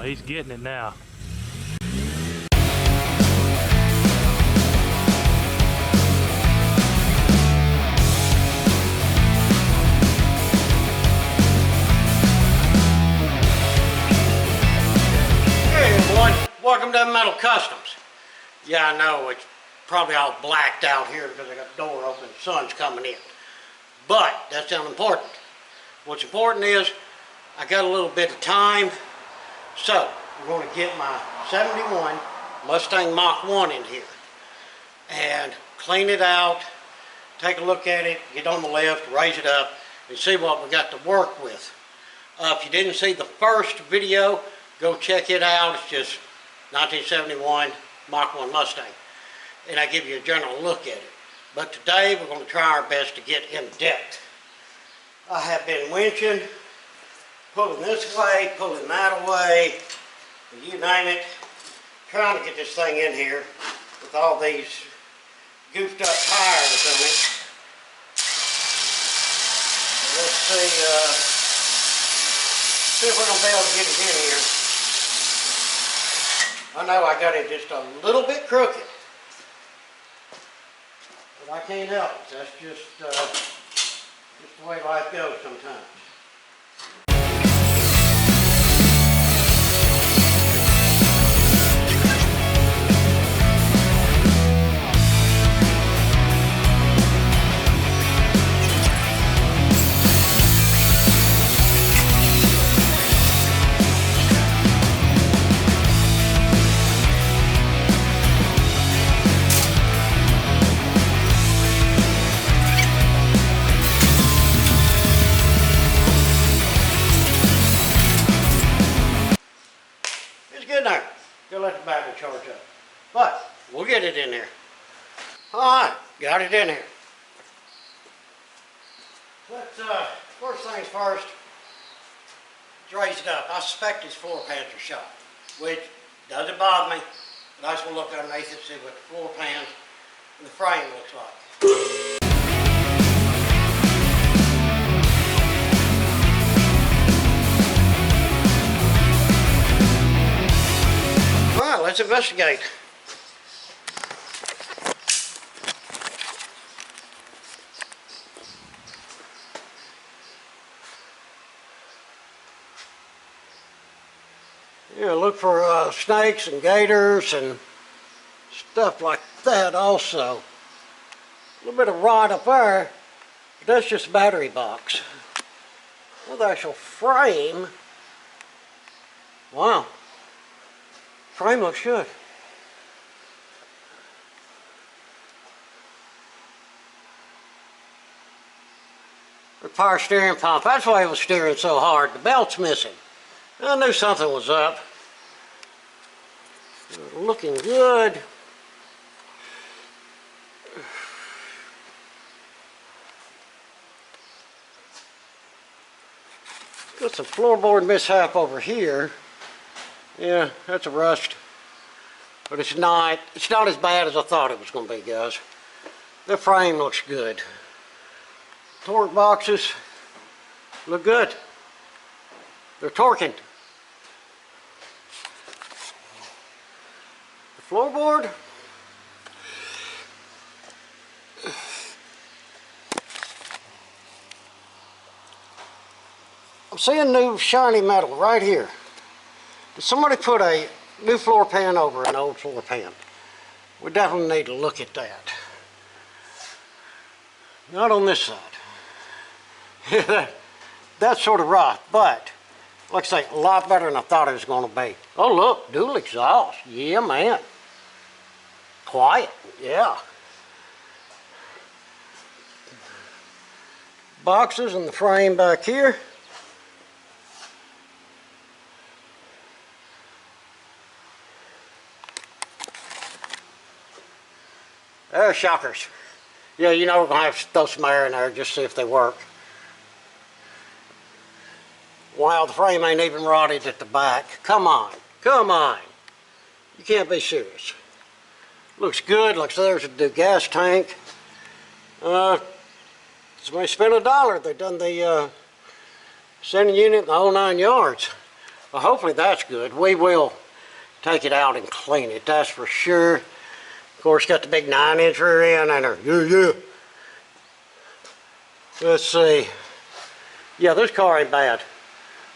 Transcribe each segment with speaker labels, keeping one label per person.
Speaker 1: he's getting it now.
Speaker 2: Hey everyone, welcome to Metal Customs. Yeah, I know it's probably all blacked out here because I got the door open, the sun's coming in. But that's unimportant. What's important is I got a little bit of time, so we're going to get my 71 Mustang Mach 1 in here and clean it out, take a look at it, get on the lift, raise it up, and see what we got to work with. If you didn't see the first video, go check it out. It's just 1971 Mach 1 Mustang, and I give you a general look at it. But today we're going to try our best to get in depth. I have been winching, pulling this way, pulling that away, you name it, trying to get this thing in here with all these goofed up tires on it. So let's see if we're going to be able to get it in here. I know I got it just a little bit crooked, but I can't help it. That's just the way life goes sometimes. Go let the battery charge up. But we'll get it in there. Alright, got it in here. Let's first things first, let's raise it up. I suspect these floor pans are shot, which doesn't bother me, but I just want to look underneath it and see what the floor pans and the frame looks like. Let's investigate. Yeah, look for snakes and gators and stuff like that also. A little bit of rot up there, but that's just a battery box. Well, the actual frame, wow. Frame looks good. The power steering pump, that's why it was steering so hard. The belt's missing. I knew something was up. Looking good. Got some floorboard mishap over here. Yeah, that's a rust, but it's not as bad as I thought it was going to be, guys. The frame looks good. Torque boxes look good. They're torquing. The floorboard, I'm seeing new shiny metal right here. Did somebody put a new floor pan over an old floor pan? We definitely need to look at that. Not on this side. That's sort of rough, but like I say, a lot better than I thought it was going to be. Oh look, dual exhaust. Yeah, man. Quiet, yeah. Boxes in the frame back here. They're shockers. Yeah, you know we're going to have to throw some air in there just to see if they work. Wow, the frame ain't even rotted at the back. Come on, come on. You can't be serious. Looks good, looks like there's a gas tank. Somebody spent $1. They done the sending unit in the whole 9 yards. Well, hopefully that's good. We will take it out and clean it, that's for sure. Of course, got the big 9-inch rear end and yeah. Let's see. Yeah, this car ain't bad.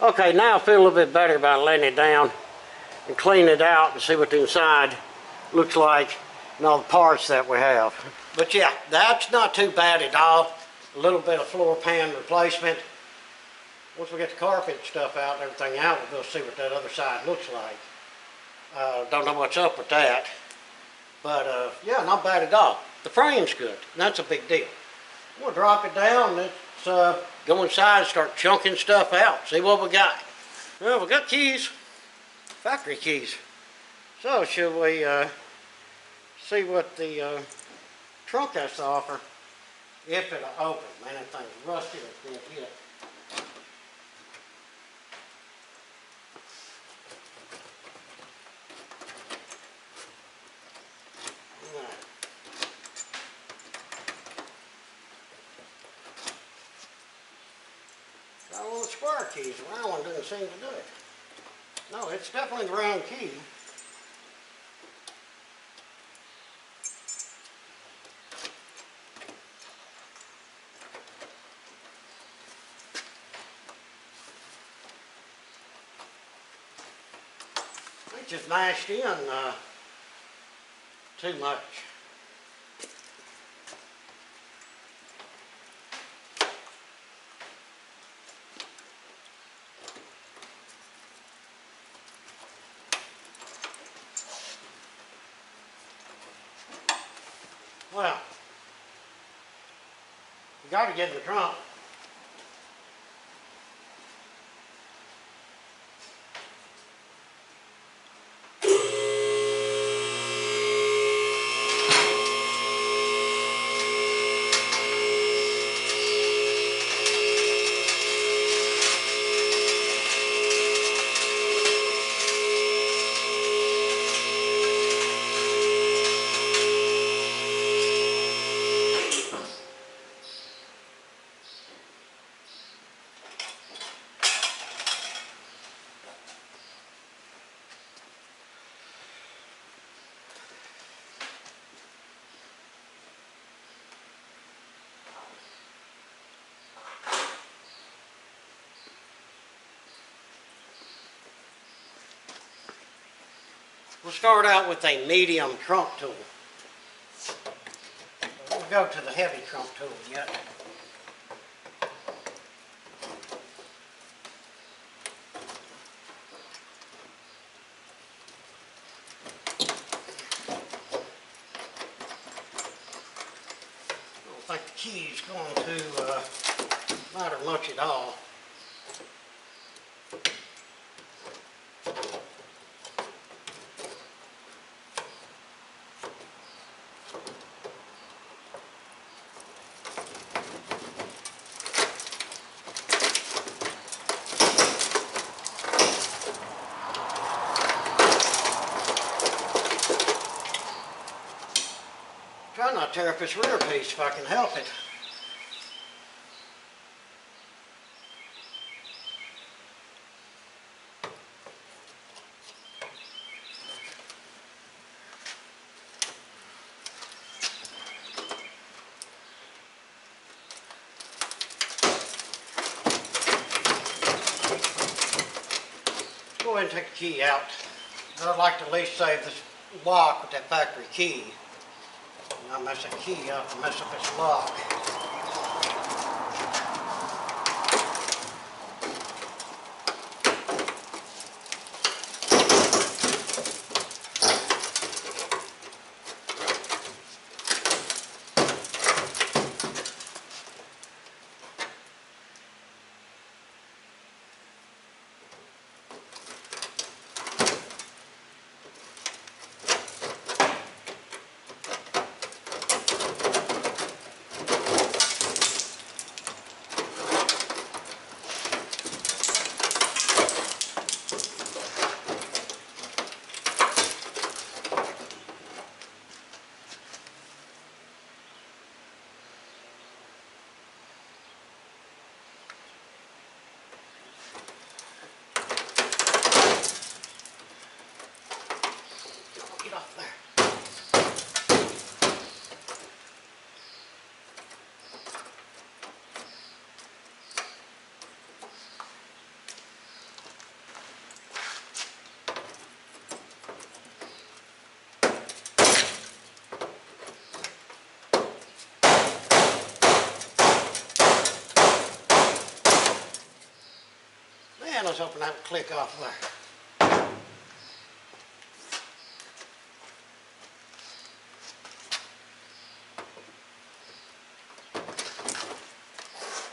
Speaker 2: Okay, now I feel a little bit better about letting it down and clean it out and see what the inside looks like and all the parts that we have. But yeah, that's not too bad at all. A little bit of floor pan replacement. Once we get the carpet and stuff out and everything out, we'll go see what that other side looks like. Don't know what's up with that. But yeah, not bad at all. The frame's good, and that's a big deal. We'll drop it down, let's go inside and start chunking stuff out, see what we got. Well, we got keys, factory keys. So should we see what the trunk has to offer, if it'll open. Man, that thing's rusty, it's gonna hit. Got a little square keys, the round one doesn't seem to do it. No, it's definitely the round key. It's just mashed in too much. Well, you got to get in the trunk. We'll start out with a medium trunk tool. We'll go to the heavy trunk tool yet. I don't think the key's going to matter much at all. Try not to tear up this rear piece if I can help it. Go ahead and take the key out. I'd like to at least save this lock with that factory key. Not mess the key up and mess up its lock. let's open that click off there.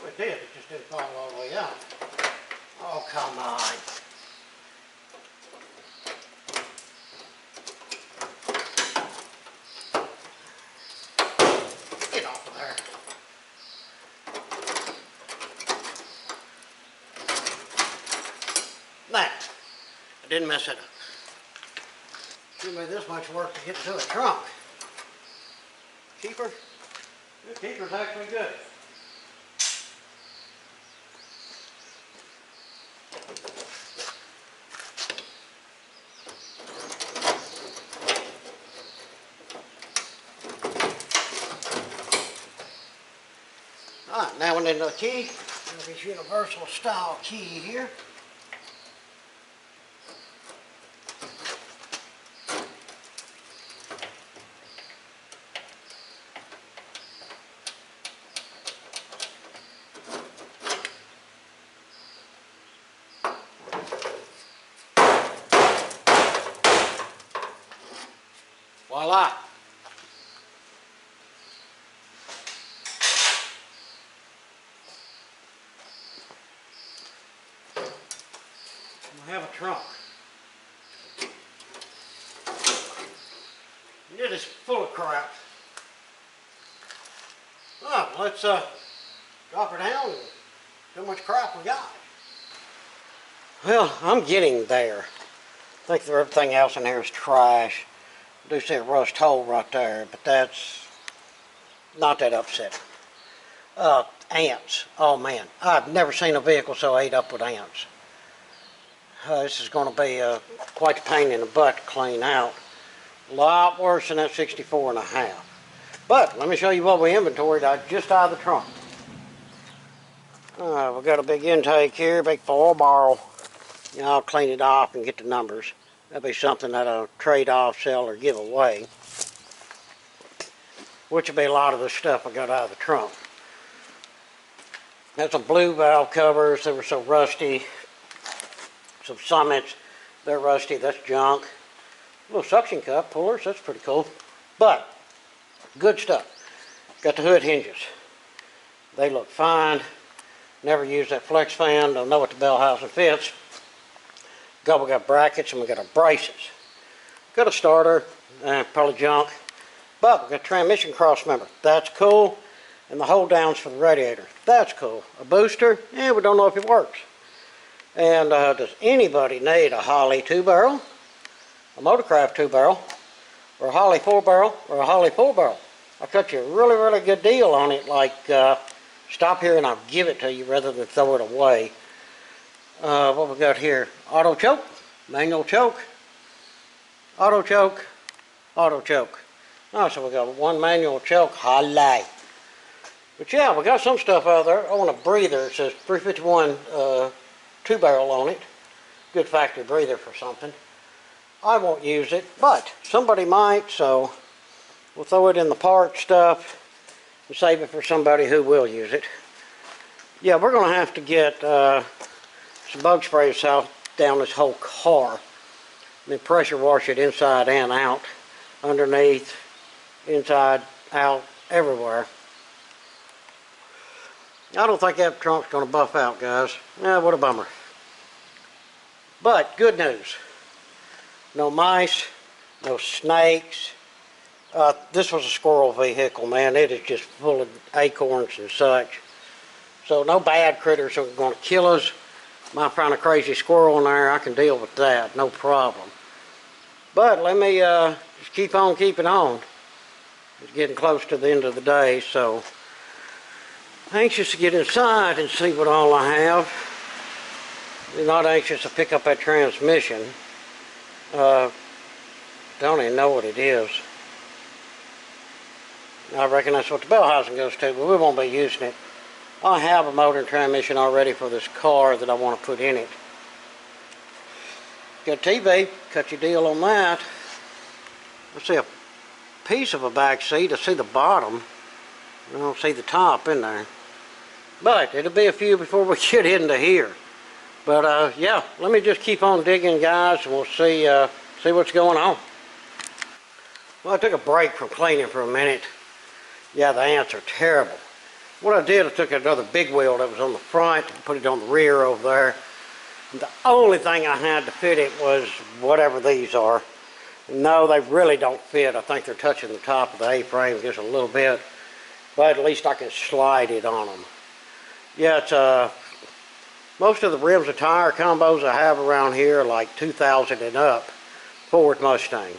Speaker 2: It did, it just didn't fall all the way out. Oh, come on. Get off of there. There. I didn't mess it up. Should be this much work to get to the trunk. Keeper? The keeper's actually good. Alright, now we need another key. This universal style key here. Voila! We have a trunk. It is full of crap. Oh, let's drop her down and see how much crap we got. Well, I'm getting there. I think everything else in here is trash. I do see a rust hole right there, but that's not that upsetting. Ants. Oh man, I've never seen a vehicle so ate up with ants. This is going to be quite a pain in the butt to clean out. A lot worse than that 64 and a half. But let me show you what we inventoried just out of the trunk. We've got a big intake here, big 4-barrel. You know, I'll clean it off and get the numbers. That'll be something that I'll trade off, sell, or give away. Which will be a lot of the stuff I got out of the trunk. That's some blue valve covers. They were so rusty. Some summits. They're rusty. That's junk. A little suction cup pullers. That's pretty cool. But, good stuff. Got the hood hinges. They look fine. Never used that flex fan. Don't know what the bell housing fits. We got brackets and we got our braces. Got a starter, probably junk. But we got a transmission cross member. That's cool. And the hold downs for the radiator. That's cool. A booster, we don't know if it works. And does anybody need a Holley 2-barrel, a Motorcraft 2-barrel, or a Holley 4-barrel, or a Holley 4-barrel? I'll cut you a really, really good deal on it, like stop here and I'll give it to you rather than throw it away. What we got here? Auto choke, manual choke, auto choke, auto choke. Oh, so we got one manual choke, Holley. But yeah, we got some stuff out there. I want a breather. It says 351 2-barrel on it. Good factory breather for something. I won't use it, but somebody might, so we'll throw it in the part stuff and save it for somebody who will use it. Yeah, we're going to have to get some bug spray down this whole car. Then pressure wash it inside and out, underneath, inside, out, everywhere. I don't think that trunk's going to buff out, guys. What a bummer. But good news. No mice, no snakes. This was a squirrel vehicle, man. It is just full of acorns and such. So no bad critters are going to kill us. Might find a crazy squirrel in there. I can deal with that, no problem. But let me just keep on keeping on. It's getting close to the end of the day, so anxious to get inside and see what all I have. I'm not anxious to pick up that transmission. Don't even know what it is. I reckon that's what the bell housing goes to, but we won't be using it. I have a motor and transmission already for this car that I want to put in it. Got TV, cut your deal on that. I see a piece of a back seat. I see the bottom. I don't see the top in there. But it'll be a few before we get into here. But yeah, let me just keep on digging, guys, and we'll see what's going on. Well, I took a break from cleaning for a minute. Yeah, the ants are terrible. What I did, I took another big wheel that was on the front and put it on the rear over there. And the only thing I had to fit it was whatever these are. No, they really don't fit. I think they're touching the top of the A-frame just a little bit. But at least I can slide it on them. Yeah, it's most of the rims and tire combos I have around here are like 2000 and up Ford Mustang.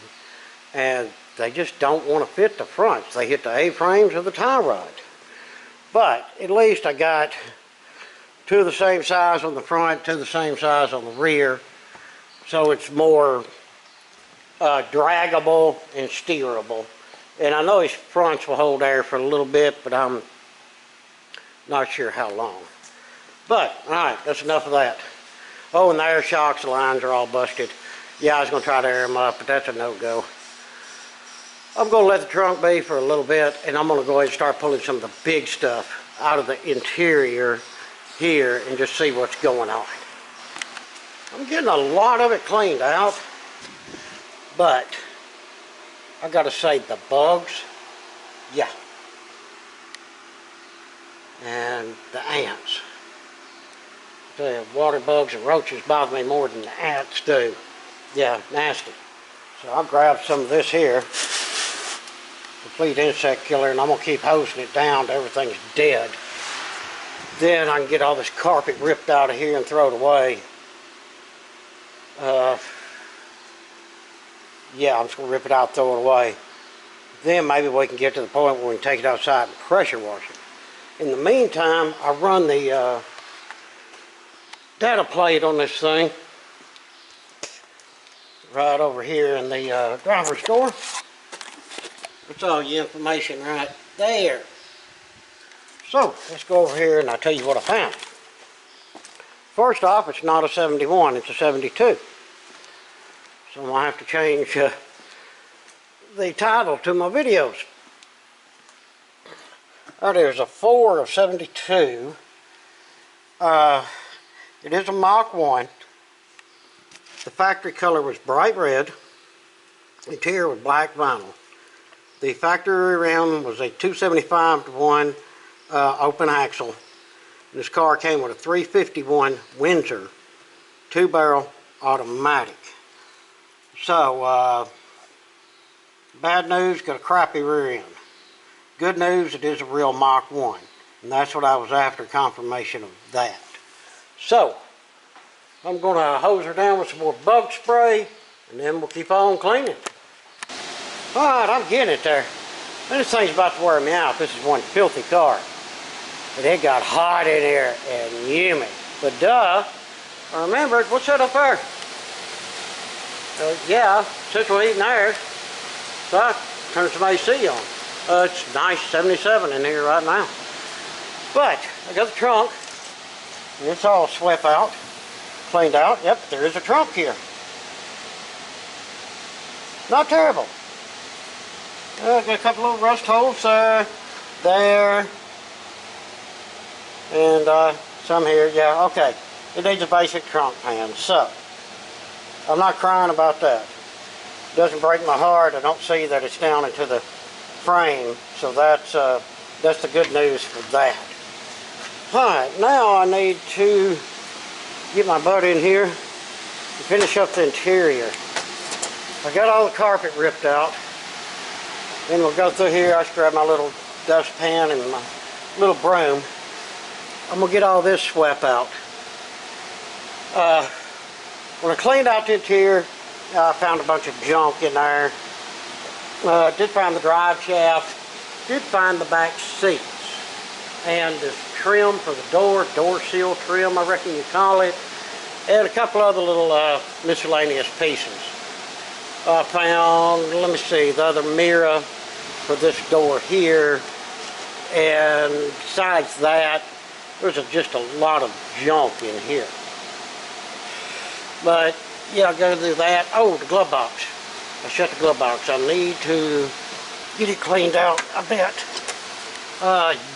Speaker 2: And they just don't want to fit the fronts. They hit the A-frames or the tie rod. But at least I got two of the same size on the front, two of the same size on the rear. So it's more draggable and steerable. And I know his fronts will hold air for a little bit, but I'm not sure how long. But, alright, that's enough of that. Oh, and the air shocks, the lines are all busted. Yeah, I was going to try to air them up, but that's a no-go. I'm going to let the trunk be for a little bit, and I'm going to go ahead and start pulling some of the big stuff out of the interior here and just see what's going on. I'm getting a lot of it cleaned out, but I got to say the bugs, yeah, and the ants. The water bugs and roaches bother me more than the ants do. Yeah, nasty. So I'll grab some of this here, complete insect killer, and I'm going to keep hosing it down till everything's dead. Then I can get all this carpet ripped out of here and throw it away. Yeah, I'm just going to rip it out, throw it away. Then maybe we can get to the point where we can take it outside and pressure wash it. In the meantime, I run the data plate on this thing right over here in the driver's door. That's all your information right there. So, let's go over here and I'll tell you what I found. First off, it's not a 71, it's a 72. So I'm going to have to change the title to my videos. There's a 4 of 72. It is a Mach 1. The factory color was bright red. Interior was black vinyl. The factory rim was a 275-to-1 open axle. This car came with a 351 Windsor 2-barrel automatic. So, bad news, got a crappy rear end. Good news, it is a real Mach 1. And that's what I was after, confirmation of that. So, I'm going to hose her down with some more bug spray, and then we'll keep on cleaning. Alright, I'm getting it there. And this thing's about to wear me out. This is one filthy car. But it got hot in here and humid. But duh, I remembered, what's that up there? Yeah, central heating air. So I turned some AC on. It's nice 77 in here right now. But I got the trunk. And it's all swept out, cleaned out. Yep, there is a trunk here. Not terrible. Got a couple little rust holes there, and some here. Yeah, okay. It needs a basic trunk pan, so I'm not crying about that. It doesn't break my heart. I don't see that it's down into the frame, so that's the good news for that. Alright, now I need to get my butt in here and finish up the interior. I got all the carpet ripped out. Then we'll go through here. I just grab my little dustpan and my little broom. I'm going to get all this swept out. When I cleaned out the interior, I found a bunch of junk in there. Did find the drive shaft. Did find the back seats. And this trim for the door seal trim, I reckon you call it. And a couple other little miscellaneous pieces. I found, let me see, the other mirror for this door here, and besides that, there's just a lot of junk in here. But yeah, I gotta do that. Oh, the glove box. I shut the glove box. I need to get it cleaned out a bit.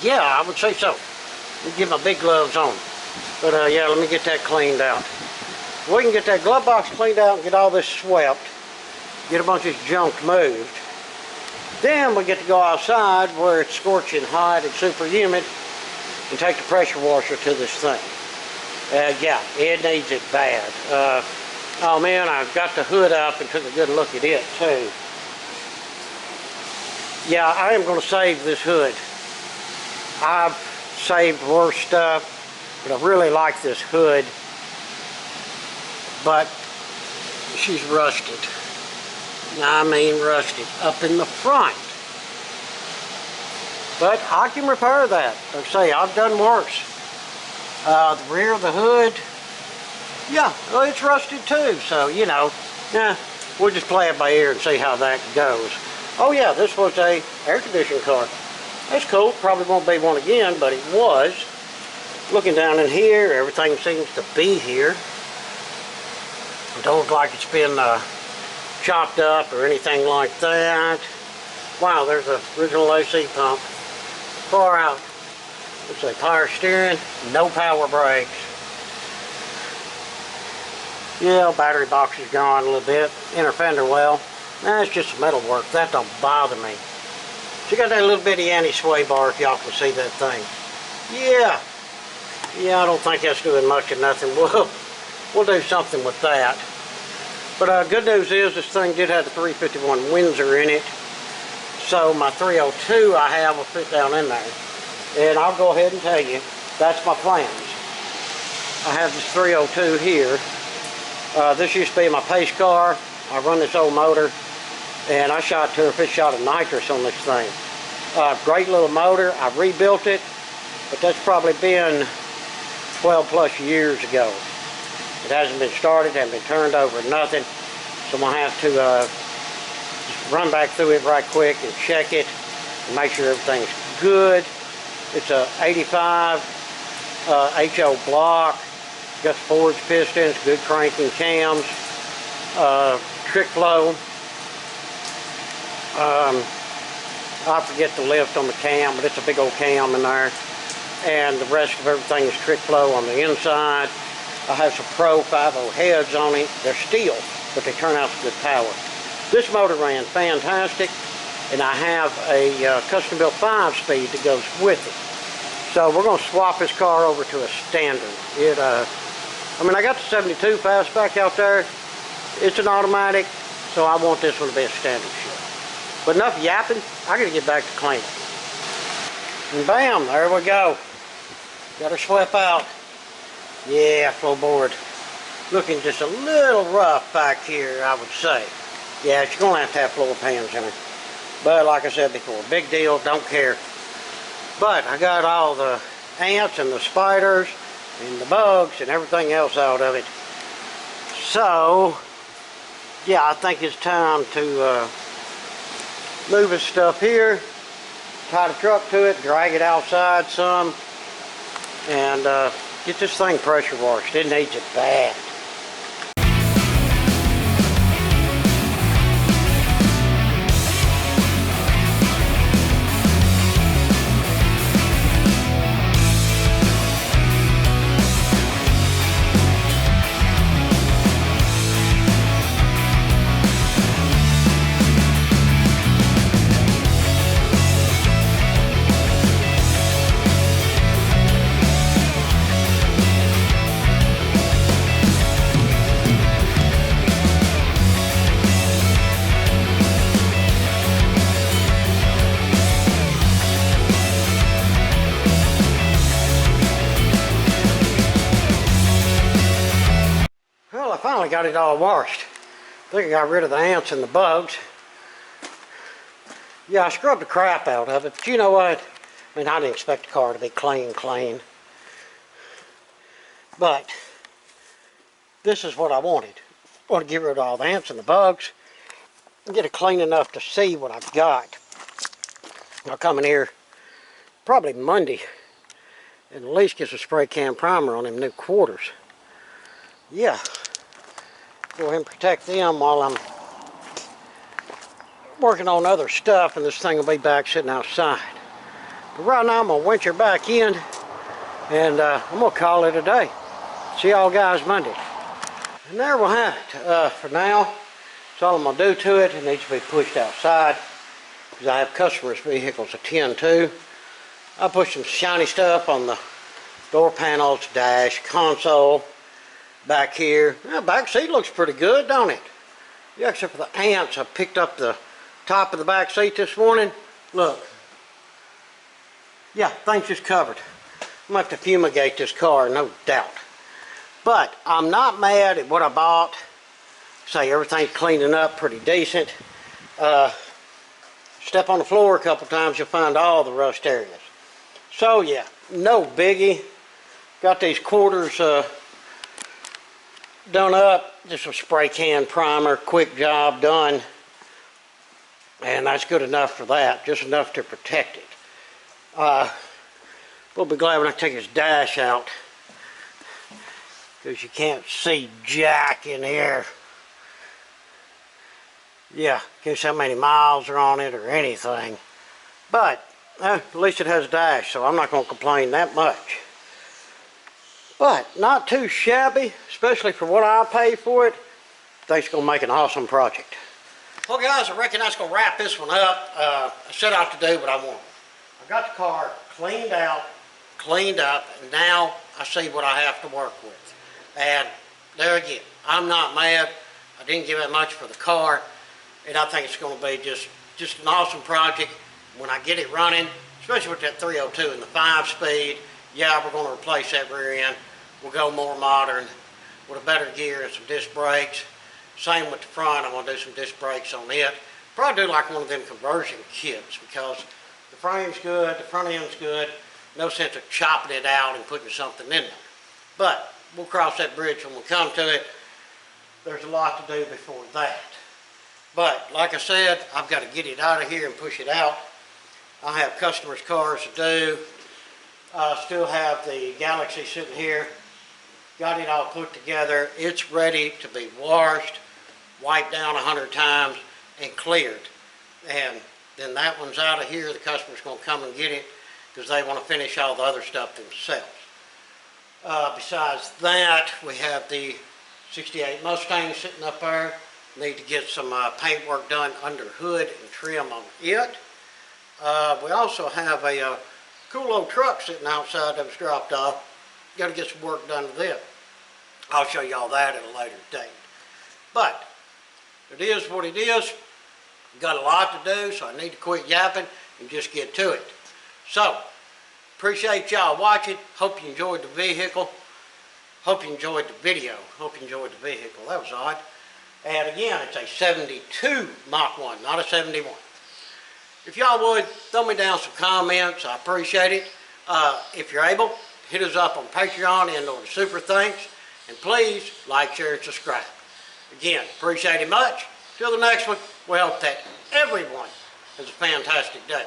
Speaker 2: Yeah, I would say so. Let me get my big gloves on. But yeah, let me get that cleaned out. We can get that glove box cleaned out and get all this swept, get a bunch of this junk moved. Then we get to go outside where it's scorching hot and super humid and take the pressure washer to this thing. Yeah, it needs it bad. Oh man, I got the hood up and took a good look at it too. Yeah, I am going to save this hood. I've saved worse stuff, but I really like this hood. But she's rusted. I mean rusted up in the front. But I can repair that. Like I say, I've done worse. The rear of the hood, yeah, well, it's rusted too. So, you know, yeah, we'll just play it by ear and see how that goes. Oh yeah, this was a air conditioning car. That's cool. Probably won't be one again, but it was. Looking down in here, everything seems to be here. It don't look like it's been chopped up or anything like that. Wow, there's a original AC pump. Far out. Looks like power steering, no power brakes. Yeah, battery box is gone a little bit. Inner fender well. Nah, it's just metal work. That don't bother me. So you got that little bitty anti-sway bar if y'all can see that thing. Yeah, I don't think that's doing much of nothing. We'll do something with that. But good news is this thing did have the 351 Windsor in it. So my 302 I have will fit down in there. And I'll go ahead and tell you, that's my plans. I have this 302 here. This used to be my pace car. I run this old motor. And I shot 250 shot of nitrous on this thing. Great little motor. I rebuilt it. But that's probably been 12 plus years ago. It hasn't been started, hasn't been turned over, nothing. So I'm going to have to just run back through it right quick and check it and make sure everything's good. It's a 85 HO block. Got forged pistons, good cranking cams, trick flow. I forget the lift on the cam, but it's a big old cam in there. And the rest of everything is trick flow on the inside. I have some Pro 50 heads on it. They're steel, but they turn out to good power. This motor ran fantastic, and I have a custom-built 5-speed that goes with it. So we're going to swap this car over to a standard. I mean, I got the 72 fastback out there. It's an automatic, so I want this one to be a standard ship. But enough yapping, I got to get back to cleaning. And bam, there we go. Got her swept out. Yeah, floorboard. Looking just a little rough back here, I would say. Yeah, she's going to have floor pans in her. But like I said before, big deal, don't care. But I got all the ants and the spiders and the bugs and everything else out of it. So, yeah, I think it's time to move this stuff here, tie the truck to it, drag it outside some, and get this thing pressure washed. It needs it bad. Finally got it all washed. I think I got rid of the ants and the bugs. Yeah, I scrubbed the crap out of it, but you know what? I mean, I didn't expect the car to be clean. But this is what I wanted. I want to get rid of all the ants and the bugs and get it clean enough to see what I've got. I'll come in here probably Monday and at least get some spray can primer on them new quarters. Yeah. Go ahead and protect them while I'm working on other stuff, and this thing will be back sitting outside. But right now I'm going to winch her back in And I'm going to call it a day. See y'all guys Monday. And there we'll have it. For now, that's all I'm going to do to it. It needs to be pushed outside because I have customers' vehicles to tend to. I put some shiny stuff on the door panels, dash, console, back here. The back seat looks pretty good, don't it? Yeah, except for the ants. I picked up the top of the back seat this morning. Look. Yeah, things just covered. I'm going to have to fumigate this car, no doubt. But I'm not mad at what I bought. Say everything's cleaning up pretty decent. Step on the floor a couple times, you'll find all the rust areas. So yeah, no biggie. Got these quarters done up. Just a spray can primer, quick job done. And that's good enough for that, just enough to protect it. We'll be glad when I take this dash out, because you can't see jack in here. Yeah, guess how many miles are on it or anything. But at least it has a dash, so I'm not going to complain that much. But not too shabby, especially for what I pay for it. I think it's going to make an awesome project. Well guys, I reckon that's going to wrap this one up. I set out to do what I want. I got the car cleaned out, cleaned up, and now I see what I have to work with. And there again, I'm not mad. I didn't give it much for the car, and I think it's going to be just an awesome project when I get it running, especially with that 302 and the 5-speed. Yeah, we're going to replace that rear end. We'll go more modern with a better gear and some disc brakes. Same with the front. I'm going to do some disc brakes on it. Probably do like one of them conversion kits, because the frame's good, the front end's good. No sense of chopping it out and putting something in there. But we'll cross that bridge when we come to it. There's a lot to do before that. But like I said, I've got to get it out of here and push it out. I have customers' cars to do. Still have the Galaxy sitting here. Got it all put together. It's ready to be washed, wiped down 100 times, and cleared. And then that one's out of here. The customer's going to come and get it because they want to finish all the other stuff themselves. Besides that, we have the 68 Mustang sitting up there. Need to get some paint work done under hood and trim on it. We also have a cool old truck sitting outside that was dropped off. Got to get some work done with it. I'll show you all that at a later date. But it is what it is. Got a lot to do, so I need to quit yapping and just get to it. So, appreciate y'all watching. Hope you enjoyed the vehicle. Hope you enjoyed the video. Hope you enjoyed the vehicle. That was odd. And again, it's a 72 Mach 1, not a 71. If y'all would, throw me down some comments. I appreciate it. If you're able, hit us up on Patreon and or the Super Thanks. And please, like, share, and subscribe. Again, appreciate it much. Till the next one, we hope that everyone has a fantastic day.